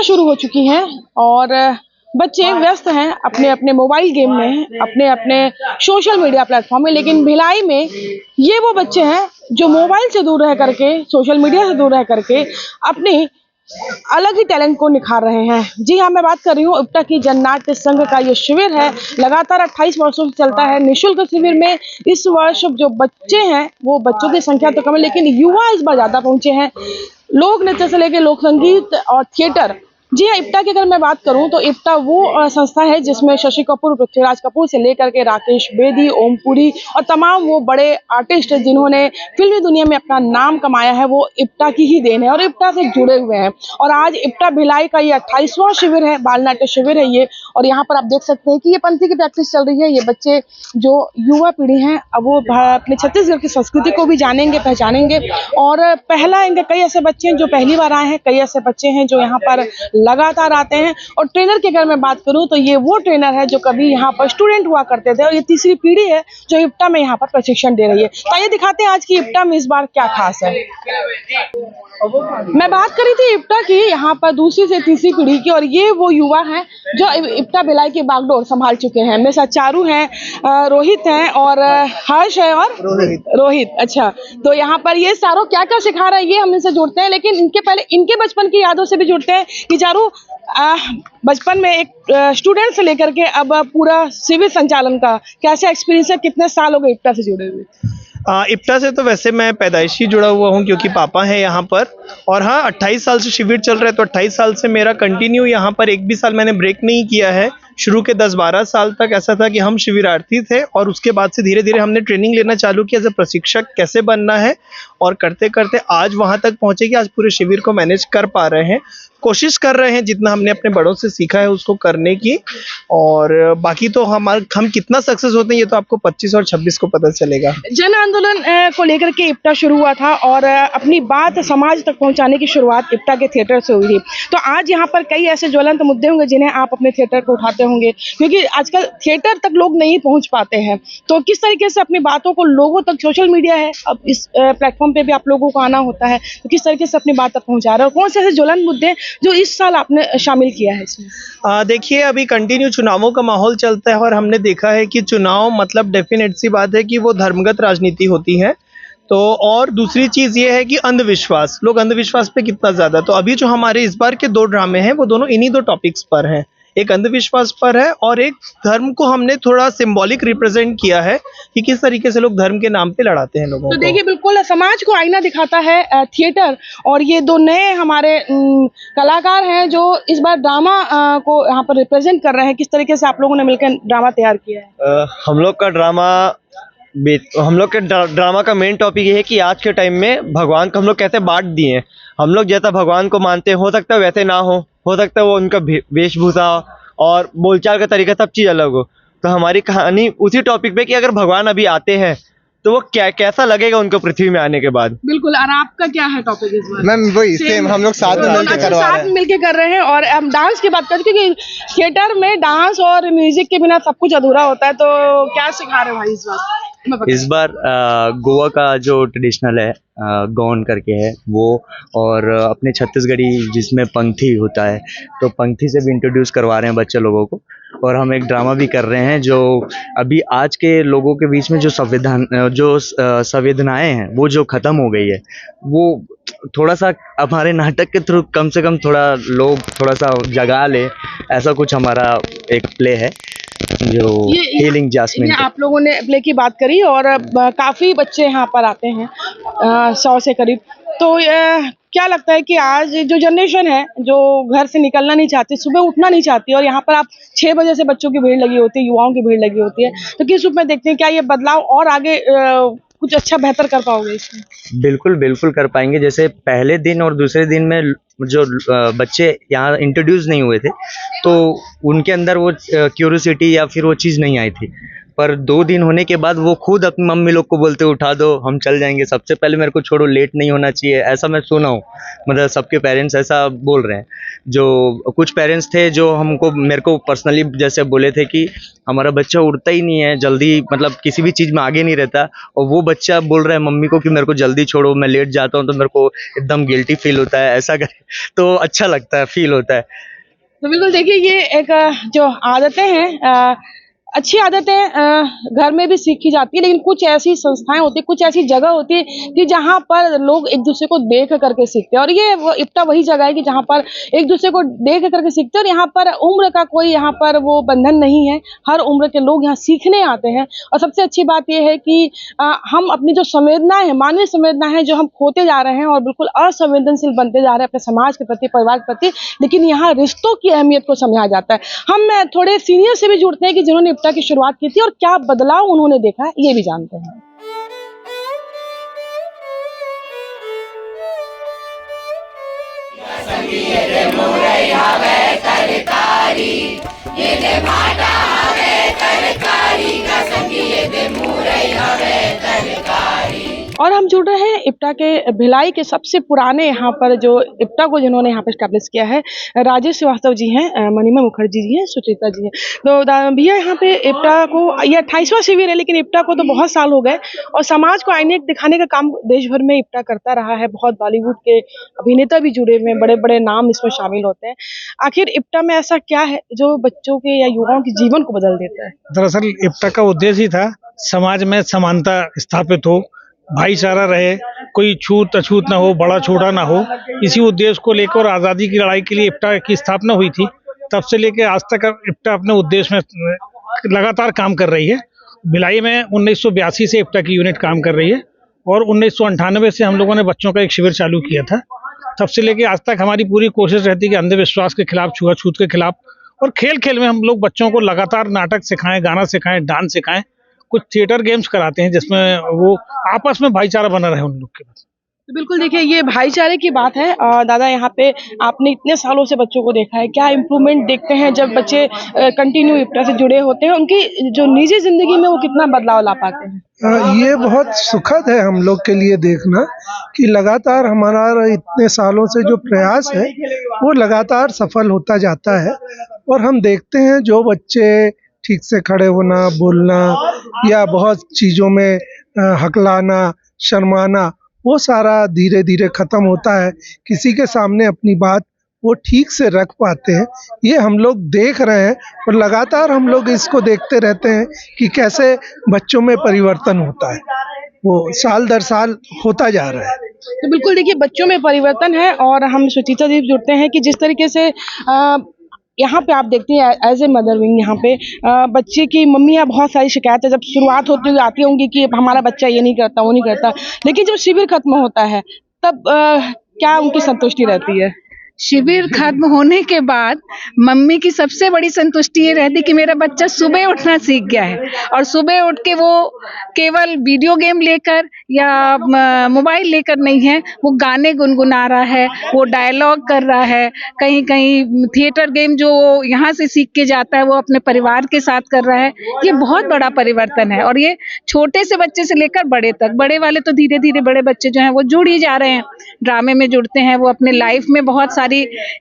शुरू हो चुकी हैं और बच्चे व्यस्त हैं अपने अपने मोबाइल गेम में, अपने अपने सोशल मीडिया प्लेटफॉर्म में। लेकिन भिलाई में ये वो बच्चे हैं जो मोबाइल से दूर रह करके, सोशल मीडिया से दूर रह करके अपनी अलग ही टैलेंट को निखार रहे हैं। जी हाँ, मैं बात कर रही हूँ इप्टा की जननाट्य संघ का ये शिविर है, लगातार 28 वर्षों से चलता है। निःशुल्क शिविर में इस वर्ष जो बच्चे हैं वो बच्चों की संख्या तो कम है, लेकिन युवा इस बार ज्यादा पहुंचे हैं। लोक नृत्य से लेकर लोक संगीत और थिएटर। जी हाँ, इप्टा की अगर मैं बात करूं तो इप्टा वो संस्था है जिसमें शशि कपूर, पृथ्वीराज कपूर से लेकर के राकेश बेदी, ओमपुरी और तमाम वो बड़े आर्टिस्ट जिन्होंने फिल्मी दुनिया में अपना नाम कमाया है, वो इप्टा की ही देन है और इप्टा से जुड़े हुए हैं। और आज इप्टा भिलाई का ये 28वां शिविर है, बाल नाट्य शिविर है ये। और यहाँ पर आप देख सकते हैं कि ये पंथी की प्रैक्टिस चल रही है। ये बच्चे जो युवा पीढ़ी है, अब वो अपने छत्तीसगढ़ की संस्कृति को भी जानेंगे, पहचानेंगे। और पहला इनके कई ऐसे बच्चे हैं जो पहली बार आए हैं, कई ऐसे बच्चे हैं जो यहाँ पर लगातार आते हैं। और ट्रेनर की अगर मैं बात करूं तो ये वो ट्रेनर है जो कभी यहाँ पर स्टूडेंट हुआ करते थे और ये तीसरी पीढ़ी है जो इप्टा में यहाँ पर प्रशिक्षण दे रही है। तो ये दिखाते हैं आज की इप्टा में इस बार क्या खास है। मैं बात करी थी इप्टा की यहाँ पर दूसरी से तीसरी पीढ़ी की, और ये वो युवा हैं जो इप्टा भिलाई की बागडोर संभाल चुके हैं। मेरे साथ चारू हैं, रोहित हैं और हर्ष है और रोहित। अच्छा, तो यहाँ पर ये सारों क्या क्या सिखा रहा है ये हम इनसे जुड़ते हैं, लेकिन इनके पहले इनके बचपन की यादों से भी जुड़ते हैं कि चारू बचपन में एक स्टूडेंट से लेकर के अब पूरा शिविर संचालन का कैसा एक्सपीरियंस है, कितने साल हो गए इप्टा से जुड़े हुए? इप्टा से तो वैसे मैं पैदाइशी जुड़ा हुआ हूँ क्योंकि पापा है यहाँ पर। और हाँ, 28 साल से शिविर चल रहा है, तो 28 साल से मेरा कंटिन्यू यहाँ पर, एक भी साल मैंने ब्रेक नहीं किया है। शुरू के 10-12 साल तक ऐसा था कि हम शिविरार्थी थे और उसके बाद से धीरे धीरे हमने ट्रेनिंग लेना चालू किया एज ए प्रशिक्षक कैसे बनना है, और करते करते आज वहाँ तक पहुँचे कि आज पूरे शिविर को मैनेज कर पा रहे हैं। कोशिश कर रहे हैं जितना हमने अपने बड़ों से सीखा है उसको करने की। और बाकी तो हम कितना सक्सेस होते हैं ये तो आपको 25 और 26 को पता चलेगा। जन आंदोलन को लेकर के इप्टा शुरू हुआ था और अपनी बात समाज तक पहुंचाने की शुरुआत इप्टा के थिएटर से हुई थी। तो आज यहाँ पर कई ऐसे ज्वलंत मुद्दे होंगे जिन्हें आप अपने थिएटर पर उठाते होंगे, क्योंकि आजकल थिएटर तक लोग नहीं पहुंच पाते हैं। तो किस तरीके से अपनी बातों को लोगों तक, सोशल मीडिया है, अब इस प्लेटफॉर्म पे भी आप लोगों को आना होता है, तो किस तरीके से अपनी बात तक पहुंचा रहे हो? कौन से ऐसे ज्वलंत मुद्दे जो इस साल आपने शामिल किया है इसमें? देखिए, अभी कंटिन्यू चुनावों का माहौल चलता है और हमने देखा है कि चुनाव मतलब डेफिनेट सी बात है कि वो धर्मगत राजनीति होती है। तो और दूसरी चीज ये है कि अंधविश्वास, लोग अंधविश्वास पे कितना ज्यादा। तो अभी जो हमारे इस बार के 2 ड्रामे हैं वो दोनों इन्हीं 2 टॉपिक्स पर हैं, एक अंधविश्वास पर है और एक धर्म को हमने थोड़ा सिंबॉलिक रिप्रेजेंट किया है कि किस तरीके से लोग धर्म के नाम पे लड़ाते हैं लोगों को। तो देखिए, बिल्कुल समाज को आईना दिखाता है थिएटर, और ये 2 नए हमारे कलाकार हैं जो इस बार ड्रामा को यहाँ पर रिप्रेजेंट कर रहे हैं। किस तरीके से आप लोगों ने मिलकर ड्रामा तैयार किया है? हम लोग के ड्रामा का मेन टॉपिक ये है कि आज के टाइम में भगवान को हम लोग कैसे बांट दिए। हम लोग जैसा भगवान को मानते हो सकता है वैसे ना हो सकता है वो उनका वेशभूषा और बोलचाल का तरीका सब चीज़ अलग हो। तो हमारी कहानी उसी टॉपिक पे कि अगर भगवान अभी आते हैं तो वो कैसा लगेगा उनको पृथ्वी में आने के बाद। बिल्कुल। और आपका क्या है टॉपिक इस बार? मैम वही सेम, हम लोग साथ में मिलकर करवा रहे हैं। साथ में मिलकर कर रहे हैं। और हम डांस की बात करें, क्योंकि थिएटर में डांस और म्यूजिक के बिना सब कुछ अधूरा होता है, तो क्या सिखा रहे हो भाई इस बार? इस बार गोवा का जो ट्रेडिशनल है गौन करके है वो, और अपने छत्तीसगढ़ी जिसमें पंथी होता है, तो पंथी से भी इंट्रोड्यूस करवा रहे हैं बच्चे लोगों को। और हम एक ड्रामा भी कर रहे हैं जो अभी आज के लोगों के बीच में जो संवेदनाएं हैं वो जो ख़त्म हो गई है, वो थोड़ा सा हमारे नाटक के थ्रू कम से कम थोड़ा लोग थोड़ा सा जगा ले, ऐसा कुछ हमारा एक प्ले है जो हीलिंग जैस्मिन। आप लोगों ने प्ले की बात करी और काफ़ी बच्चे यहाँ पर आते हैं, 100 से करीब। तो क्या लगता है कि आज जो जनरेशन है जो घर से निकलना नहीं चाहती, सुबह उठना नहीं चाहती, और यहाँ पर आप 6 बजे से बच्चों की भीड़ लगी होती है, युवाओं की भीड़ लगी होती है, तो किस रूप में देखते हैं? क्या ये बदलाव और आगे कुछ अच्छा बेहतर कर पाओगे इसमें? बिल्कुल कर पाएंगे। जैसे पहले दिन और दूसरे दिन में जो बच्चे यहाँ इंट्रोड्यूस नहीं हुए थे तो उनके अंदर वो क्यूरियोसिटी या फिर वो चीज़ नहीं आई थी। पर 2 दिन होने के बाद वो खुद अपनी मम्मी लोग को बोलते उठा दो, हम चल जाएंगे, सबसे पहले मेरे को छोड़ो, लेट नहीं होना चाहिए, ऐसा मैं सुना हूँ। मतलब सबके पेरेंट्स ऐसा बोल रहे हैं। जो कुछ पेरेंट्स थे जो हमको मेरे को पर्सनली जैसे बोले थे कि हमारा बच्चा उठता ही नहीं है जल्दी, मतलब किसी भी चीज़ में आगे नहीं रहता, और वो बच्चा बोल रहा है मम्मी को कि मेरे को जल्दी छोड़ो, मैं लेट जाता हूँ तो मेरे को एकदम गिल्टी फील होता है, ऐसा करे तो अच्छा लगता है, फील होता है। तो बिल्कुल देखिए, ये एक जो आदतें हैं, अच्छी आदतें घर में भी सीखी जाती है, लेकिन कुछ ऐसी संस्थाएं होती है, कुछ ऐसी जगह होती है कि जहां पर लोग एक दूसरे को देख करके सीखते हैं, और ये इप्टा वही जगह है कि जहां पर एक दूसरे को देख करके सीखते हैं। और यहाँ पर उम्र का कोई यहाँ पर वो बंधन नहीं है, हर उम्र के लोग यहाँ सीखने आते हैं। और सबसे अच्छी बात यह है कि हम अपनी जो संवेदनाएं हैं, मानवीय संवेदना है, जो हम खोते जा रहे हैं और बिल्कुल असंवेदनशील बनते जा रहे हैं अपने समाज के प्रति, परिवार के प्रति, लेकिन यहाँ रिश्तों की अहमियत को समझाया जाता है। हम थोड़े सीनियर से भी जुड़ते हैं कि जिन्होंने इप्टा की शुरुआत की थी और क्या बदलाव उन्होंने देखा है, ये भी जानते हैं। और हम जुड़ रहे हैं इप्टा के भिलाई के सबसे पुराने, यहाँ पर जो इप्टा को जिन्होंने यहाँ पर स्टैब्लिश किया है, राजेश श्रीवास्तव जी हैं, मनीमा मुखर्जी जी हैं, सुचिता जी हैं। तो भैया, यहाँ पे इप्टा को ये 28वां शिविर है, लेकिन इप्टा को तो बहुत साल हो गए और समाज को आईने दिखाने का काम देश भर में इप्टा करता रहा है। बहुत बॉलीवुड के अभिनेता भी जुड़े हुए हैं, बड़े बड़े नाम इसमें शामिल होते हैं। आखिर इप्टा में ऐसा क्या है जो बच्चों के या युवाओं के जीवन को बदल देता है? दरअसल इप्टा का उद्देश्य ही था समाज में समानता स्थापित हो, भाईचारा रहे, कोई छूत अछूत ना हो, बड़ा छोटा ना हो। इसी उद्देश्य को लेकर आज़ादी की लड़ाई के लिए इप्टा की स्थापना हुई थी। तब से लेकर आज तक इप्टा अपने उद्देश्य में लगातार काम कर रही है। भिलाई में 1982 से इप्टा की यूनिट काम कर रही है और 1998 से हम लोगों ने बच्चों का एक शिविर चालू किया था। तब से लेकर आज तक हमारी पूरी कोशिश रहती है कि अंधविश्वास के खिलाफ, छुआछूत के खिलाफ, और खेल खेल में हम लोग बच्चों को लगातार नाटक सिखाएं, गाना सिखाएं, डांस सिखाएं, कुछ थिएटर गेम्स कराते हैं जिसमें वो आपस में भाईचारा बना रहे उन लोग के पास। तो बिल्कुल देखिए, ये भाईचारे की बात है। दादा, यहाँ पे आपने इतने सालों से बच्चों को देखा है, क्या इम्प्रूवमेंट देखते हैं जब बच्चे कंटिन्यू इप्टा से जुड़े होते हैं? उनकी जो निजी जिंदगी में वो कितना बदलाव ला पाते हैं? ये बहुत सुखद है हम लोग के लिए देखना कि लगातार हमारा इतने सालों से जो प्रयास है वो लगातार सफल होता जाता है। और हम देखते हैं जो बच्चे ठीक से खड़े होना, बोलना या बहुत चीज़ों में हकलाना, शर्माना, वो सारा धीरे धीरे ख़त्म होता है। किसी के सामने अपनी बात वो ठीक से रख पाते हैं, ये हम लोग देख रहे हैं। और लगातार हम लोग इसको देखते रहते हैं कि कैसे बच्चों में परिवर्तन होता है, वो साल दर साल होता जा रहा है। तो बिल्कुल देखिए, बच्चों में परिवर्तन है। और हम सुचिता जी जुड़ते हैं कि जिस तरीके से यहाँ पे आप देखते हैं एज ए मदर विंग, यहाँ पे बच्चे की मम्मियाँ बहुत सारी शिकायतें जब शुरुआत होती हुई आती होंगी कि हमारा बच्चा ये नहीं करता, वो नहीं करता, लेकिन जब शिविर खत्म होता है तब क्या उनकी संतुष्टि रहती है? शिविर खत्म होने के बाद मम्मी की सबसे बड़ी संतुष्टि ये रहती कि मेरा बच्चा सुबह उठना सीख गया है, और सुबह उठ के वो केवल वीडियो गेम लेकर या मोबाइल लेकर नहीं है, वो गाने गुनगुना रहा है, वो डायलॉग कर रहा है, कहीं कहीं थिएटर गेम जो यहाँ से सीख के जाता है वो अपने परिवार के साथ कर रहा है। ये बहुत बड़ा परिवर्तन है, और ये छोटे से बच्चे से लेकर बड़े तक, बड़े वाले तो धीरे धीरे बड़े बच्चे जो हैं वो जुड़ ही जा रहे हैं, ड्रामे में जुड़ते हैं, वो अपने लाइफ में बहुत सारी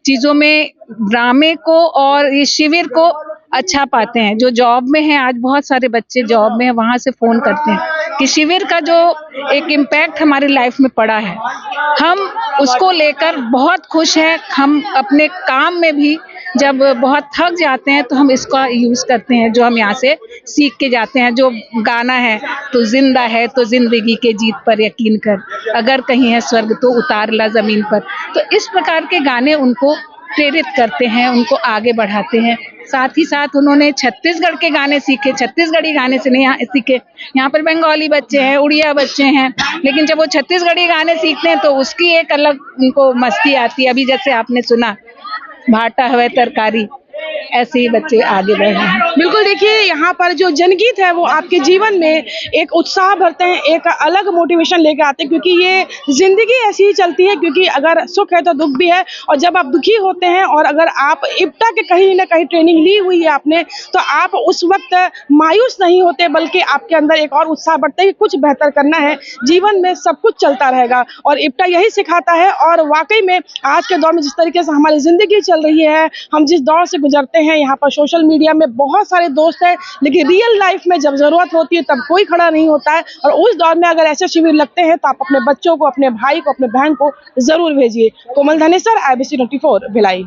चीजों में ड्रामे को और ये शिविर को अच्छा पाते हैं। जो जॉब में है, आज बहुत सारे बच्चे जॉब में है, वहां से फोन करते हैं कि शिविर का जो एक इम्पैक्ट हमारी लाइफ में पड़ा है, हम उसको लेकर बहुत खुश हैं। हम अपने काम में भी जब बहुत थक जाते हैं तो हम इसका यूज करते हैं, जो हम यहाँ से सीख के जाते हैं। जो गाना है, तो जिंदा है तो जिंदगी के जीत पर यकीन कर, अगर कहीं है स्वर्ग तो उतार ला जमीन पर। तो इस प्रकार के गाने उनको प्रेरित करते हैं, उनको आगे बढ़ाते हैं। साथ ही साथ उन्होंने छत्तीसगढ़ के गाने सीखे, छत्तीसगढ़ी गाने से नहीं सीखे। यहाँ पर बंगाली बच्चे हैं, उड़िया बच्चे हैं, लेकिन जब वो छत्तीसगढ़ी गाने सीखते हैं तो उसकी एक अलग उनको मस्ती आती है। अभी जैसे आपने सुना भाटा हवे तरकारी, ऐसे ही बच्चे आगे बढ़ रहे हैं। बिल्कुल, देखिए यहाँ पर जो जनगीत है वो आपके जीवन में एक उत्साह भरते हैं, एक अलग मोटिवेशन लेके आते हैं, क्योंकि ये जिंदगी ऐसी ही चलती है, क्योंकि अगर सुख है तो दुख भी है। और जब आप दुखी होते हैं और अगर आप इप्टा के कहीं ना कहीं ट्रेनिंग ली हुई है आपने, तो आप उस वक्त मायूस नहीं होते, बल्कि आपके अंदर एक और उत्साह बढ़ता है कि कुछ बेहतर करना है, जीवन में सब कुछ चलता रहेगा। और इप्टा यही सिखाता है। और वाकई में आज के दौर में जिस तरीके से हमारी जिंदगी चल रही है, हम जिस दौर से गुजरते हैं, यहाँ पर सोशल मीडिया में बहुत सारे दोस्त हैं, लेकिन रियल लाइफ में जब जरूरत होती है तब कोई खड़ा नहीं होता है। और उस दौर में अगर ऐसे शिविर लगते हैं तो आप अपने बच्चों को, अपने भाई को, अपने बहन को जरूर भेजिए। कोमल धनेसर, IBC 24 भिलाई।